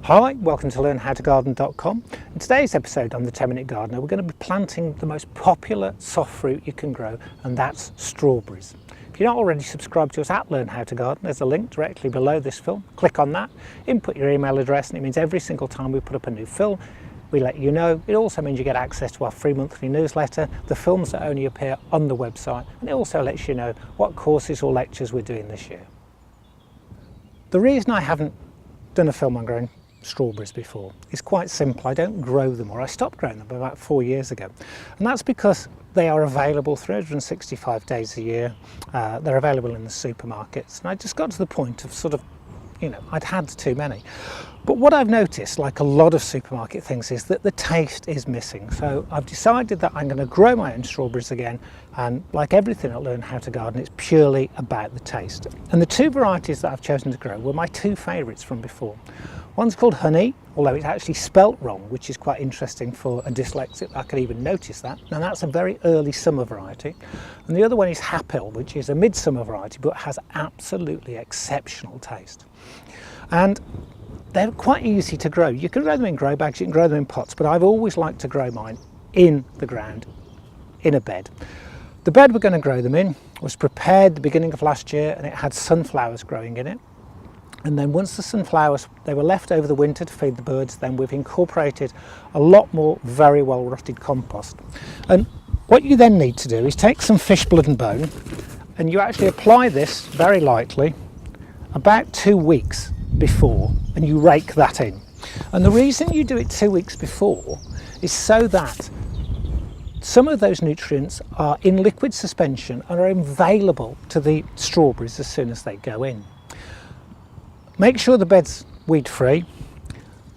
Hi, welcome to learnhowtogarden.com. In today's episode on the 10-Minute Gardener, we're going to be planting the most popular soft fruit you can grow, and that's strawberries. If you're not already subscribed to us at Learn How to Garden, there's a link directly below this film. Click on that, input your email address, and it means every single time we put up a new film, we let you know. It also means you get access to our free monthly newsletter, the films that only appear on the website, and it also lets you know what courses or lectures we're doing this year. The reason I haven't done a film on growing strawberries before is quite simple. I don't grow them, or I stopped growing them about 4 years ago, and that's because they are available 365 days a year. They're available in the supermarkets, and I just got to the point of I'd had too many. But what I've noticed, like a lot of supermarket things, is that the taste is missing. So I've decided that I'm going to grow my own strawberries again, and like everything at Learn How to Garden, it's purely about the taste. And the two varieties that I've chosen to grow were my two favourites from before. One's called Honey, although it's actually spelt wrong, which is quite interesting for a dyslexic. I could even notice that. And that's a very early summer variety. And the other one is Happill, which is a midsummer variety, but has absolutely exceptional taste. And they're quite easy to grow. You can grow them in grow bags, you can grow them in pots, but I've always liked to grow mine in the ground, in a bed. The bed we're going to grow them in was prepared the beginning of last year, and it had sunflowers growing in it. And then once the sunflowers, they were left over the winter to feed the birds, then we've incorporated a lot more very well rotted compost. And what you then need to do is take some fish blood and bone, and you actually apply this very lightly about 2 weeks before, and you rake that in. And the reason you do it 2 weeks before is so that some of those nutrients are in liquid suspension and are available to the strawberries as soon as they go in. Make sure the bed's weed free.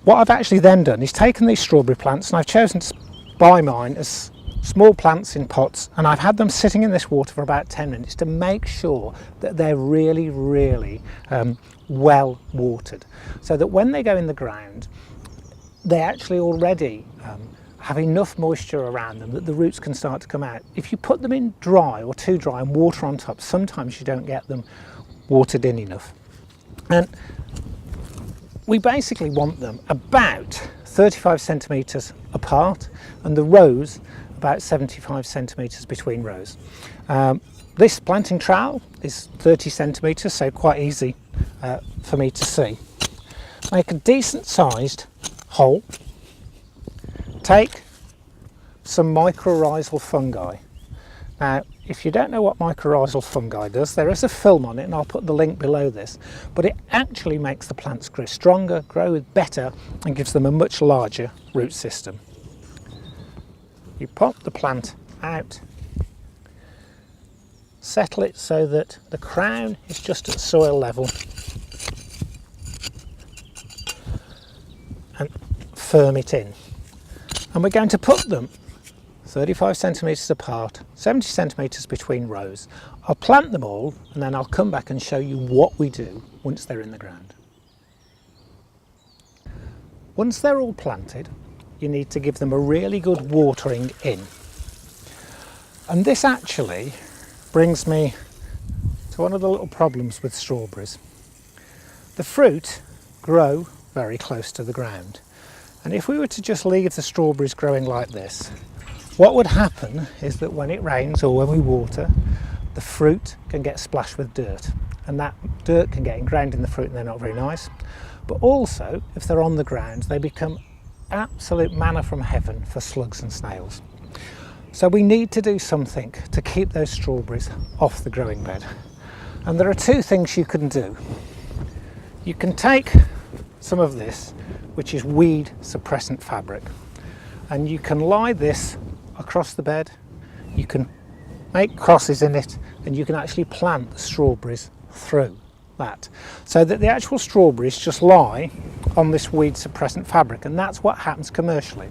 What I've actually then done is taken these strawberry plants, and I've chosen to buy mine as small plants in pots, and I've had them sitting in this water for about 10 minutes to make sure that they're really well watered, so that when they go in the ground they actually already have enough moisture around them that the roots can start to come out. If you put them in dry or too dry and water on top, sometimes you don't get them watered in enough. And we basically want them about 35 centimetres apart, and the rows about 75 centimetres between rows. This planting trowel is 30 centimetres, so quite easy for me to see. Make a decent sized hole. Take some mycorrhizal fungi. Now, if you don't know what mycorrhizal fungi does, there is a film on it, and I'll put the link below this, but it actually makes the plants grow stronger, grow better, and gives them a much larger root system. You pop the plant out, settle it so that the crown is just at soil level, and firm it in. And we're going to put them 35 centimetres apart, 70 centimetres between rows. I'll plant them all, and then I'll come back and show you what we do once they're in the ground. Once they're all planted, you need to give them a really good watering in. And this actually brings me to one of the little problems with strawberries. The fruit grow very close to the ground, and if we were to just leave the strawberries growing like this, what would happen is that when it rains or when we water, the fruit can get splashed with dirt, and that dirt can get ingrained in the fruit and they're not very nice. But also, if they're on the ground, they become absolute manna from heaven for slugs and snails. So we need to do something to keep those strawberries off the growing bed. And there are two things you can do. You can take some of this, which is weed suppressant fabric, and you can lie this across the bed. You can make crosses in it, and you can actually plant the strawberries through that, so that the actual strawberries just lie on this weed suppressant fabric, and that's what happens commercially.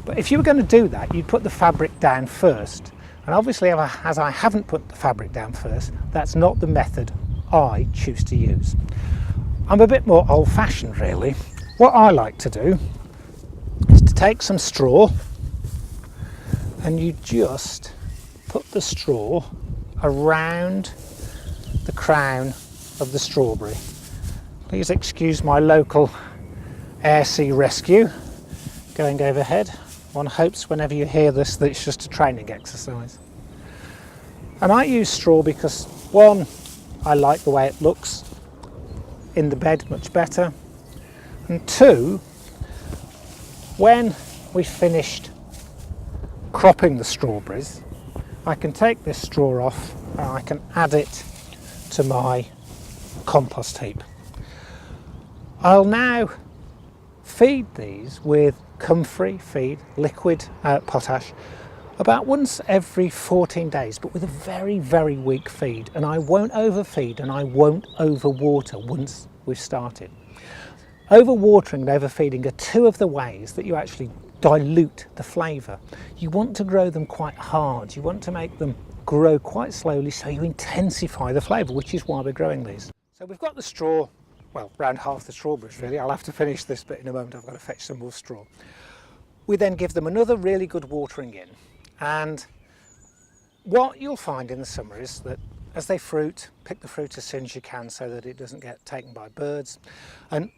But if you were going to do that, you'd put the fabric down first, and obviously as I haven't put the fabric down first, that's not the method I choose to use. I'm a bit more old-fashioned really. What I like to do is to take some straw, and you just put the straw around the crown of the strawberry. Please excuse my local air sea rescue going overhead. One hopes whenever you hear this that it's just a training exercise. And I use straw because, one, I like the way it looks in the bed much better, and two, when we finished cropping the strawberries, I can take this straw off and I can add it to my compost heap. I'll now feed these with comfrey feed, liquid potash, about once every 14 days, but with a very, very weak feed. And I won't overfeed and I won't overwater once we've started. Overwatering and overfeeding are two of the ways that you actually dilute the flavour. You want to grow them quite hard. You want to make them grow quite slowly so you intensify the flavour, which is why we're growing these. So we've got the straw, well, around half the strawberries really. I'll have to finish this bit in a moment. I've got to fetch some more straw. We then give them another really good watering in. And what you'll find in the summer is that as they fruit, pick the fruit as soon as you can so that it doesn't get taken by birds. And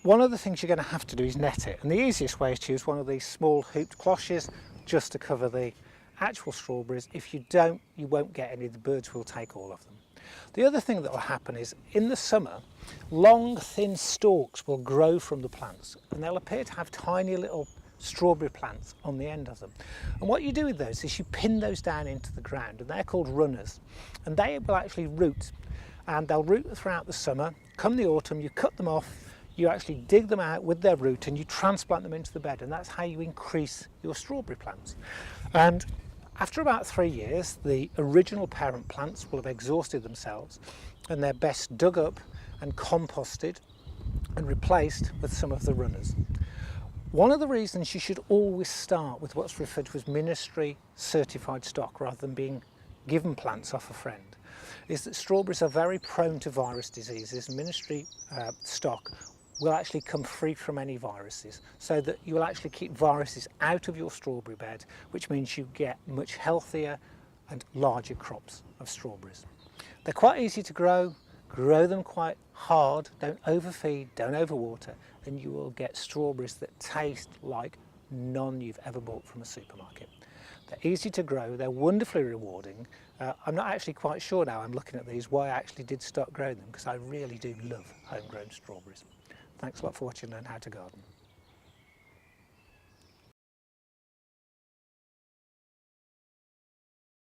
one of the things you're going to have to do is net it. And the easiest way is to use one of these small hooped cloches just to cover the actual strawberries. If you don't, you won't get any. The birds will take all of them. The other thing that will happen is in the summer, long thin stalks will grow from the plants and they'll appear to have tiny little strawberry plants on the end of them. And what you do with those is you pin those down into the ground, and they're called runners, and they will actually root, and they'll root throughout the summer. Come the autumn, you cut them off, you actually dig them out with their root and you transplant them into the bed, and that's how you increase your strawberry plants. And after about 3 years, the original parent plants will have exhausted themselves and they're best dug up and composted and replaced with some of the runners. One of the reasons you should always start with what's referred to as ministry certified stock rather than being given plants off a friend is that strawberries are very prone to virus diseases. Ministry stock will actually come free from any viruses, so that you will actually keep viruses out of your strawberry bed, which means you get much healthier and larger crops of strawberries. They're quite easy to grow them quite hard, don't overfeed, don't overwater, and you will get strawberries that taste like none you've ever bought from a supermarket. They're easy to grow, they're wonderfully rewarding. I'm not actually quite sure now, I'm looking at these, why I actually did start growing them, because I really do love homegrown strawberries. Thanks a lot for watching Learn How to Garden.